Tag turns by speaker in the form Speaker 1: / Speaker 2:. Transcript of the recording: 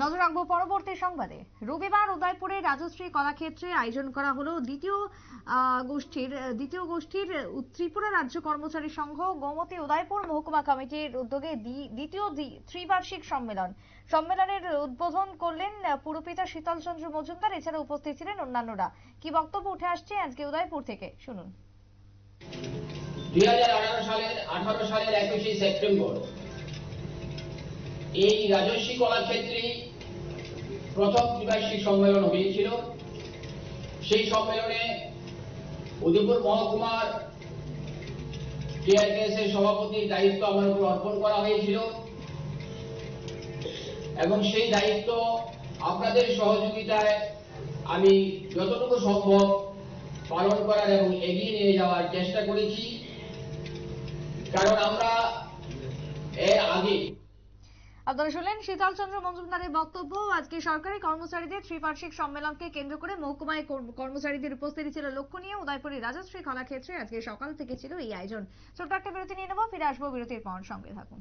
Speaker 1: নজর রাখবো পরবর্তী সংবাদে। রবিবার উদয়পুরের রাজশ্রী কলাক্ষেত্রে আয়োজন করা হলো দ্বিতীয় গোষ্ঠীর ত্রিপুরা রাজ্য কর্মচারী সংঘ গোমতী উদয়পুর মহকুমা কমিটির উদ্যোগে দ্বিতীয় ত্রিবার্ষিক সম্মেলনের উদ্বোধন করলেন পুরপিতা শীতল চন্দ্র মজুমদার। এছাড়া উপস্থিত ছিলেন অন্যান্যরা। কি বক্তব্য উঠে আসছে আজকে উদয়পুর থেকে, শুনুন।
Speaker 2: 2018 সালের 21শে সেপ্টেম্বর এই রাজস্বী কলাক্ষেত্রে প্রথম ত্রিবার্ষিক সম্মেলন হয়েছিল। সেই সম্মেলনে উদয়পুর মহকুমার টিআরকেএস এর সভাপতির দায়িত্ব আমার উপর অর্পণ করা হয়েছিল এবং সেই দায়িত্ব আপনাদের সহযোগিতায় আমি যতটুকু সম্ভব পালন করার এবং এগিয়ে নিয়ে যাওয়ার চেষ্টা করেছি। কারণ আমরা এর আগে
Speaker 1: আপনারা শুনলেন শীতল চন্দ্র মজুমদারের বক্তব্য। আজকে সরকারি কর্মচারীদের ত্রিবার্ষিক সম্মেলনকে কেন্দ্র করে মহকুমায় কর্মচারীদের উপস্থিতি ছিল লক্ষণীয়। উদয়পুরের রাজশ্রী কলাক্ষেত্রে আজকে সকাল থেকে ছিল এই আয়োজন। ছোট্ট একটা বিরতি নিয়ে নেব, ফিরে আসবো বিরতির পর, সঙ্গে থাকুন।